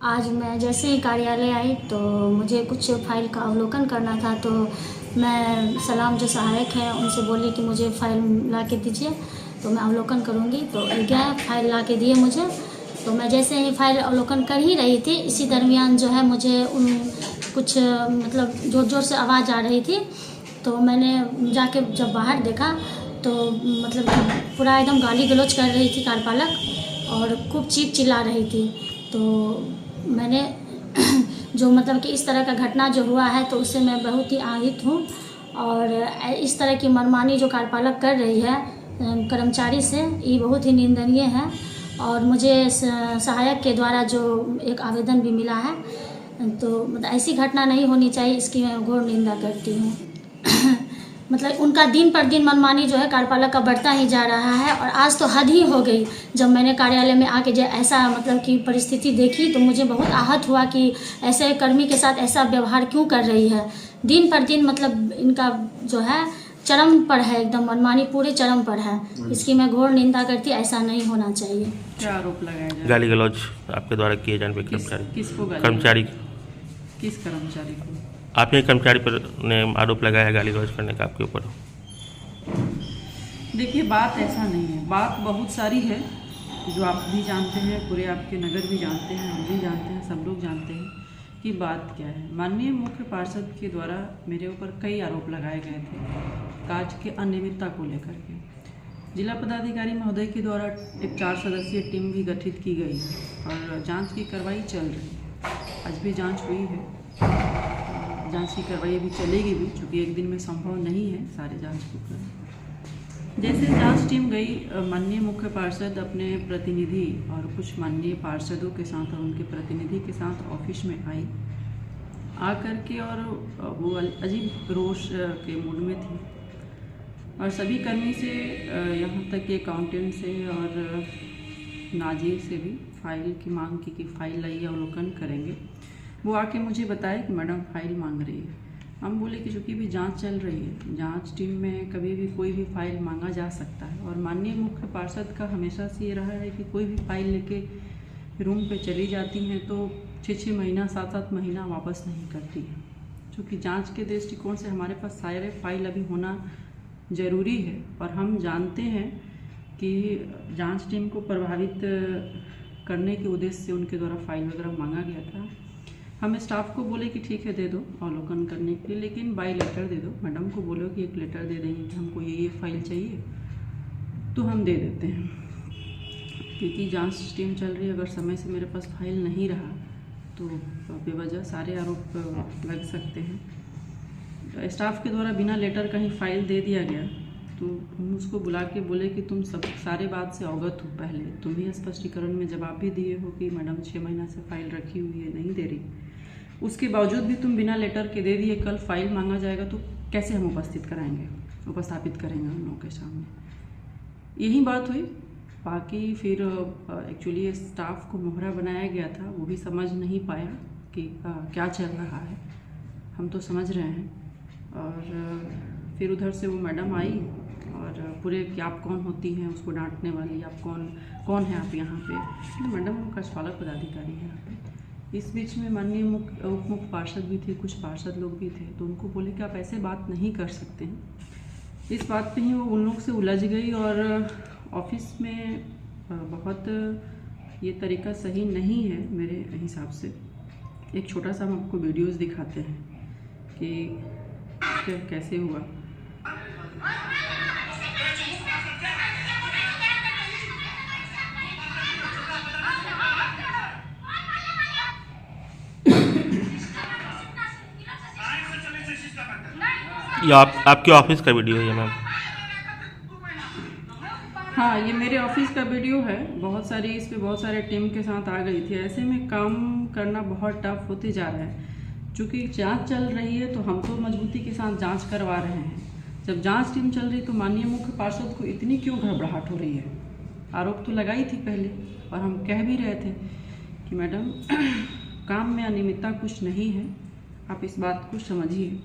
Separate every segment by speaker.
Speaker 1: आज मैं जैसे ही कार्यालय आई तो मुझे कुछ फाइल का अवलोकन करना था, तो मैं सलाम जो सहायक हैं उनसे बोली कि मुझे फ़ाइल ला के दीजिए, तो मैं अवलोकन करूँगी। तो गए फ़ाइल ला के दिए मुझे। तो मैं जैसे ही फ़ाइल अवलोकन कर ही रही थी, इसी दरमियान जो है मुझे कुछ मतलब ज़ोर-ज़ोर से आवाज़ आ रही थी। तो मैंने जाके जब बाहर देखा तो मतलब कि पूरा एकदम गाली गलौज कर रही थी कार्यपालक और खूब चीख चिल्ला रही थी। तो मैंने जो मतलब कि इस तरह का घटना जो हुआ है तो उससे मैं बहुत ही आहत हूँ। और इस तरह की मनमानी जो कार्यपालक कर रही है कर्मचारी से, ये बहुत ही निंदनीय है। और मुझे सहायक के द्वारा जो एक आवेदन भी मिला है, तो मतलब ऐसी घटना नहीं होनी चाहिए, इसकी मैं घोर निंदा करती हूँ। मतलब उनका दिन पर दिन मनमानी जो है कार्यपालक का बढ़ता ही जा रहा है और आज तो हद ही हो गई। जब मैंने कार्यालय में आके जो ऐसा मतलब कि परिस्थिति देखी तो मुझे बहुत आहत हुआ कि ऐसे कर्मी के साथ ऐसा व्यवहार क्यों कर रही है। दिन पर दिन मतलब इनका जो है चरम पर है, एकदम मनमानी पूरे चरम पर है। इसकी मैं घोर निंदा करती, ऐसा नहीं होना चाहिए।
Speaker 2: क्या आरोप लगाया जा रहा है?
Speaker 3: गाली गलौज आपके द्वारा किए जाने पर
Speaker 2: किसको गाली?
Speaker 3: कर्मचारी
Speaker 2: किस कर्मचारी को?
Speaker 3: आपने कर्मचारी पर ने आरोप लगाया है गाली गलौज करने का आपके ऊपर।
Speaker 2: देखिए, बात ऐसा नहीं है, बात बहुत सारी है जो आप भी जानते हैं, पूरे आपके नगर भी जानते हैं, हम भी जानते हैं, सब लोग जानते हैं कि बात क्या है। माननीय मुख्य पार्षद के द्वारा मेरे ऊपर कई आरोप लगाए गए थे कार्य के अनियमितता को लेकर के। जिला पदाधिकारी महोदय के द्वारा एक 4 सदस्यीय टीम भी गठित की गई और जांच की कार्रवाई चल रही है। आज भी जांच हुई है, जांच की कार्रवाई अभी चलेगी भी, चूँकि एक दिन में संभव नहीं है सारे जांच को करना। जैसे जांच टीम गई, माननीय मुख्य पार्षद अपने प्रतिनिधि और कुछ माननीय पार्षदों के साथ और उनके प्रतिनिधि के साथ ऑफिस में आई, आकर के और वो अजीब रोष के मूड में थी और सभी कर्मी से यहाँ तक कि अकाउंटेंट से और नाजिर से भी फाइल की मांग की कि फाइल लाइए, अवलोकन करेंगे। वो आके मुझे बताया कि मैडम फाइल मांग रही है। हम बोले कि चूँकि भी जांच चल रही है, जांच टीम में कभी भी कोई भी फाइल मांगा जा सकता है और माननीय मुख्य पार्षद का हमेशा से ये रहा है कि कोई भी फाइल लेके रूम पे चली जाती हैं तो 6-6 महीना 7-7 महीना वापस नहीं करती है। चूँकि जांच के दृष्टिकोण से हमारे पास सारे फाइल अभी होना ज़रूरी है और हम जानते हैं कि जाँच टीम को प्रभावित करने के उद्देश्य से उनके द्वारा फाइल वगैरह मांगा गया था। हम स्टाफ को बोले कि ठीक है दे दो अवलोकन करने के लिए, लेकिन बाई लेटर दे दो। मैडम को बोलो कि एक लेटर दे देंगे कि हमको ये फाइल चाहिए तो हम दे देते हैं, क्योंकि जांच टीम चल रही है। अगर समय से मेरे पास फाइल नहीं रहा तो बेवजह सारे आरोप लग सकते हैं। स्टाफ के द्वारा बिना लेटर कहीं फाइल दे दिया गया तो हम उसको बुला के बोले कि तुम सब सारे बात से अवगत हो, पहले तुम ही स्पष्टीकरण में जवाब भी दिए हो कि मैडम 6 महीना से फाइल रखी हुई है, नहीं दे रही। उसके बावजूद भी तुम बिना लेटर के दे दिए। कल फाइल मांगा जाएगा तो कैसे हम उपस्थित करेंगे उन लोगों के सामने। यही बात हुई। बाकी फिर एक्चुअली स्टाफ को मोहरा बनाया गया था, वो भी समझ नहीं पाया कि क्या चल रहा है। हम तो समझ रहे हैं। और फिर उधर से वो मैडम आई और पूरे कि आप कौन होती हैं उसको डांटने वाली, आप कौन है आप यहाँ पे। तो मैडम वो कार्यपालक पदाधिकारी है यहाँ पे। इस बीच में माननीय उप मुख्य पार्षद भी थे, कुछ पार्षद लोग भी थे, तो उनको बोले कि आप ऐसे बात नहीं कर सकते हैं। इस बात पे ही वो उन लोग से उलझ गई और ऑफिस में बहुत ये तरीका सही नहीं है मेरे हिसाब से। एक छोटा सा हम आपको वीडियोस दिखाते हैं कि कैसे हुआ।
Speaker 3: ये आपके ऑफिस का वीडियो है मैम?
Speaker 2: हाँ, ये मेरे ऑफिस का वीडियो है। बहुत सारे टीम के साथ आ गई थी। ऐसे में काम करना बहुत टफ होते जा रहा है। चूँकि जांच चल रही है तो हम तो मजबूती के साथ जांच करवा रहे हैं। जब जांच टीम चल रही तो माननीय मुख्य पार्षद को इतनी क्यों घबराहट हो रही है? आरोप तो लगाई थी पहले और हम कह भी रहे थे कि मैडम काम में अनियमितता कुछ नहीं है, आप इस बात को समझिए।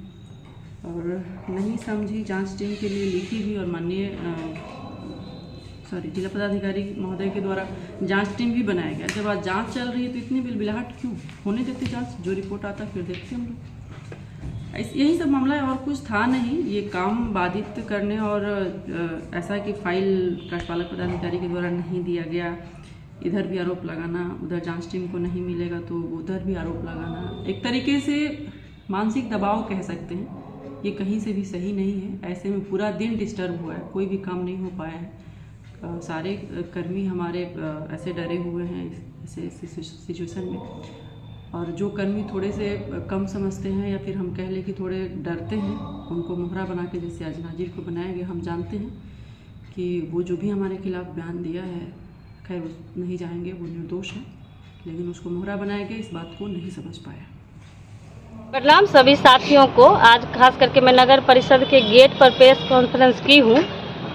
Speaker 2: और नहीं समझी। जांच टीम के लिए लिखी भी और माननीय जिला पदाधिकारी महोदय के द्वारा जांच टीम भी बनाया गया। जब आज जांच चल रही है तो इतनी बिलबिलाहट क्यों? होने देते जांच, जो रिपोर्ट आता फिर देखते हम लोग। यही सब मामला है और कुछ था नहीं। ये काम बाधित करने और ऐसा कि फाइल कार्यपालक पदाधिकारी के द्वारा नहीं दिया गया, इधर भी आरोप लगाना, उधर जांच टीम को नहीं मिलेगा तो उधर भी आरोप लगाना, एक तरीके से मानसिक दबाव कह सकते हैं। ये कहीं से भी सही नहीं है। ऐसे में पूरा दिन डिस्टर्ब हुआ है, कोई भी काम नहीं हो पाया है। सारे कर्मी हमारे ऐसे डरे हुए हैं ऐसे सिचुएशन में। और जो कर्मी थोड़े से कम समझते हैं या फिर हम कह लें कि थोड़े डरते हैं, उनको मोहरा बना के जैसे आज नाजिर को बनाया गया। हम जानते हैं कि वो जो भी हमारे खिलाफ बयान दिया है, खैर नहीं जाएंगे, वो निर्दोष है, लेकिन उसको मोहरा बनाया गया, इस बात को नहीं समझ पाया।
Speaker 4: प्रणाम सभी साथियों को। आज खास करके मैं नगर परिषद के गेट पर प्रेस कॉन्फ्रेंस की हूँ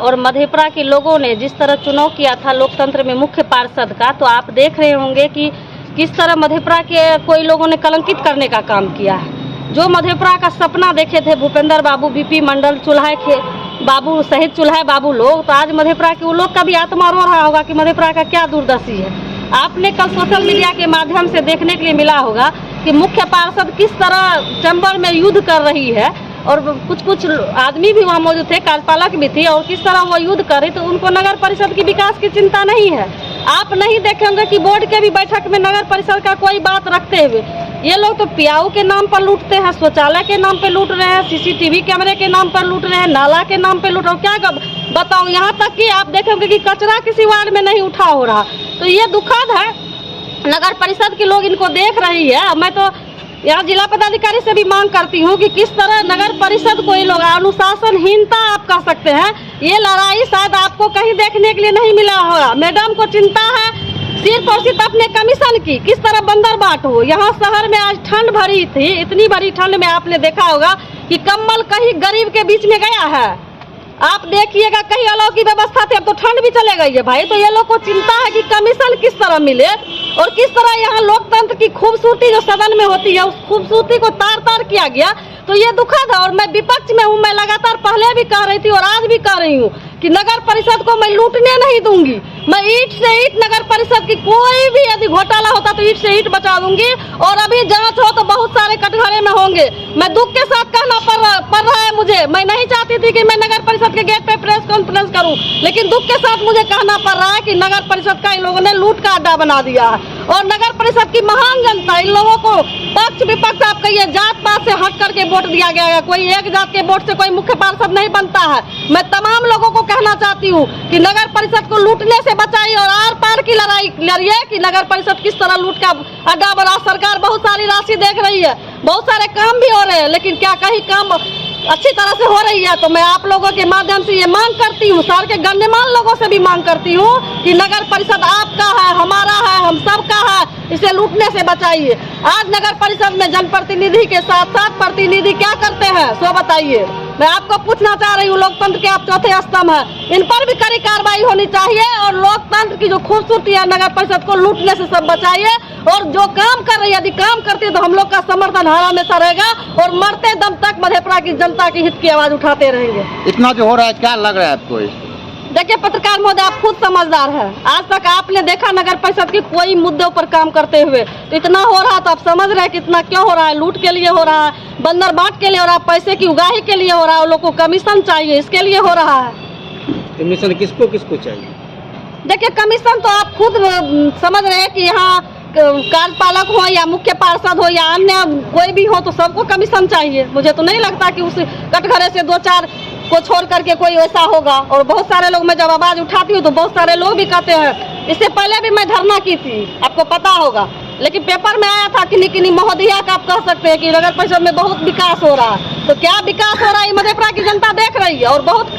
Speaker 4: और मधेपुरा के लोगों ने जिस तरह चुनाव किया था लोकतंत्र में मुख्य पार्षद का, तो आप देख रहे होंगे कि किस तरह मधेपुरा के कोई लोगों ने कलंकित करने का काम किया है। जो मधेपुरा का सपना देखे थे भूपेंद्र बाबू, बीपी मंडल, चुल्हा के बाबू सहित चुल्हा बाबू लोग, तो आज मधेपुरा के वो लोग का भी आत्मा रो रहा होगा कि मधेपुरा का क्या दुर्दशा है। आपने कल सोशल मीडिया के माध्यम से देखने के लिए मिला होगा कि मुख्य पार्षद किस तरह चंबल में युद्ध कर रही है और कुछ आदमी भी वहाँ मौजूद थे, कार्यपालक भी थी, और किस तरह वो युद्ध कर रही, तो उनको नगर परिषद की विकास की चिंता नहीं है। आप नहीं देखेंगे कि बोर्ड के भी बैठक में नगर परिषद का कोई बात रखते हुए। ये लोग तो पियाऊ के नाम पर लूटते हैं, शौचालय के नाम पे लूट रहे हैं, सीसीटीवी कैमरे के नाम पर लूट रहे हैं, नाला के नाम पे लूट रहे हैं। क्या बताऊं, यहाँ तक कि आप देखेंगे कि कचरा किसी वार्ड में नहीं उठा हो रहा। तो ये दुखद है। नगर परिषद के लोग इनको देख रही है। मैं तो यहाँ जिला पदाधिकारी से भी मांग करती हूँ कि किस तरह नगर परिषद को ये लोग अनुशासनहीनता आप कह सकते हैं। ये लड़ाई शायद आपको कहीं देखने के लिए नहीं मिला होगा। मैडम को चिंता है सिर्फ और सिर्फ अपने कमीशन की, किस तरह बंदर बाट हो। यहाँ शहर में आज ठंड भरी थी, इतनी बड़ी ठंड में आपने देखा होगा कि कम्बल कहीं गरीब के बीच में गया है। आप देखिएगा कहीं अलाव की व्यवस्था थी, अब तो ठंड भी चले गई है भाई। तो ये लोग को चिंता है कि कमीशन किस तरह मिले और किस तरह यहाँ लोकतंत्र की खूबसूरती जो सदन में होती है उस खूबसूरती को तार तार किया गया। तो ये दुखद है। और मैं विपक्ष में हूँ, मैं लगातार पहले भी कह रही थी और आज भी कह रही हूँ कि नगर परिषद को मैं लूटने नहीं दूंगी। मैं ईंट से ईंट नगर परिषद की कोई भी यदि घोटाला होता तो ईंट से ईंट बचा दूंगी। और अभी जांच हो तो बहुत सारे कटघरे में होंगे। मैं दुख के साथ कहना पड़ रहा है मुझे। मैं नहीं चाहती थी कि मैं नगर परिषद के गेट पे प्रेस कॉन्फ्रेंस करूं, लेकिन दुख के साथ मुझे कहना पड़ रहा है कि नगर परिषद का इन लोगों ने लूट का अड्डा बना दिया है। और नगर परिषद की महान जनता, इन लोगों को पक्ष विपक्ष आप कहिए, जात पात से हट करके वोट दिया गया है। कोई एक जात के वोट से कोई मुख्य पार्षद नहीं बनता है। मैं तमाम लोगों को कहना चाहती हूँ कि नगर परिषद को लूटने से बचाइए और आर पार की लड़ाई लड़िए कि नगर परिषद किस तरह लूट का अड्डा बना। सरकार बहुत सारी राशि देख रही है, बहुत सारे काम भी हो रहे हैं, लेकिन क्या कहीं काम अच्छी तरह से हो रही है? तो मैं आप लोगों के माध्यम से ये मांग करती हूँ, शहर के गण्यमान्य लोगों से भी मांग करती हूँ कि नगर परिषद आपका है, हमारा है, हम सबका है, इसे लूटने से बचाइए। आज नगर परिषद में जनप्रतिनिधि के साथ साथ प्रतिनिधि क्या करते हैं सो बताइए। मैं आपको पूछना चाह रही हूँ, लोकतंत्र के आप चौथे स्तंभ हैं, इन पर भी कड़ी कार्रवाई होनी चाहिए और लोकतंत्र की जो खूबसूरती है नगर परिषद को लूटने से सब बचाइए। और जो काम कर रही है, यदि काम करती है तो हम लोग का समर्थन हर हमेशा रहेगा और मरते दम तक मधेपुरा की जनता की हित की आवाज उठाते रहेंगे।
Speaker 5: इतना जो हो रहा है क्या लग रहा है आपको?
Speaker 4: देखिए पत्रकार महोदय, आप खुद समझदार हैं। आज तक आपने देखा नगर परिषद के कोई मुद्दों पर काम करते हुए? तो इतना हो रहा तो आप समझ रहे हैं कितना क्यों हो रहा है। लूट के लिए हो रहा है, बंदर बाट के लिए हो रहा है, पैसे की उगाही के लिए हो रहा है, लोग को कमीशन चाहिए इसके लिए हो रहा है।
Speaker 5: कमीशन किसको किसको चाहिए?
Speaker 4: देखिए कमीशन तो आप खुद समझ रहे हैं कि यहाँ कार्यपालक हो या मुख्य पार्षद हो या अन्य कोई भी हो तो सबको कमीशन चाहिए। मुझे तो नहीं लगता कि उस कटघरे से दो चार को छोड़ करके कोई ऐसा होगा। और बहुत सारे लोग, मैं जब आवाज उठाती हूँ तो बहुत सारे लोग भी कहते हैं। इससे पहले भी मैं धरना की थी, आपको पता होगा, लेकिन पेपर में आया था कि निकिनी महोदया का आप कह सकते हैं कि नगर परिषद में बहुत विकास हो रहा है। तो क्या विकास हो रहा है मधेपुरा की जनता देख रही है। और बहुत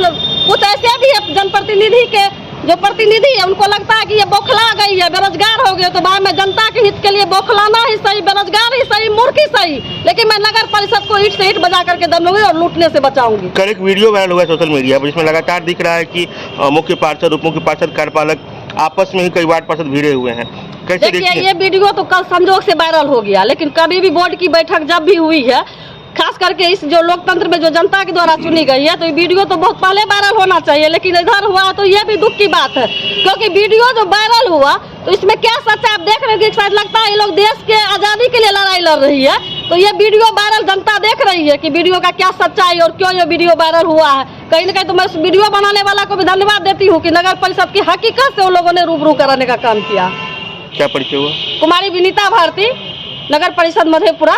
Speaker 4: कुछ ऐसे भी है जनप्रतिनिधि के जो प्रतिनिधि है उनको लगता है कि ये बौखला गई है, बेरोजगार हो गए। तो भाई मैं जनता के हित के लिए बौखलाना ही सही, बेरोजगार ही सही, मूर्ख ही सही, लेकिन मैं नगर परिषद को ईंट से ईंट बजा करके दम लूंगी और लूटने से बचाऊंगी।
Speaker 3: कल एक वीडियो वायरल हुआ है सोशल मीडिया पर, जिसमें लगातार दिख रहा है कि मुख्य पार्षद, उप मुख्य पार्षद, कार्यपालक आपस में ही कई वार्ड पार्षद भिड़े हुए हैं। कैसे
Speaker 4: देखिए ये वीडियो तो कल संजोग से वायरल हो गया, लेकिन कभी भी बोर्ड की बैठक जब भी हुई है खास करके इस जो लोकतंत्र में जो जनता के द्वारा चुनी गई है, तो ये वीडियो तो बहुत पहले वायरल होना चाहिए, लेकिन इधर हुआ तो ये भी दुख की बात है, क्योंकि वीडियो जो वायरल हुआ तो इसमें क्या सच है आप देख रहे हैं कि शायद लगता है ये लोग देश के आज़ादी के लिए लड़ाई लड़ रही है। तो ये वीडियो वायरल जनता देख रही है कि वीडियो का क्या सच्चाई और क्यों ये वीडियो वायरल हुआ है। कहीं ना कहीं तो मैं उस वीडियो बनाने वाला को भी धन्यवाद देती हूँ कि नगर परिषद की हकीकत से उन लोगों ने रूबरू कराने का काम किया।
Speaker 3: क्या परिचय हुआ?
Speaker 4: कुमारी विनीता भारती, नगर परिषद मधेपुरा।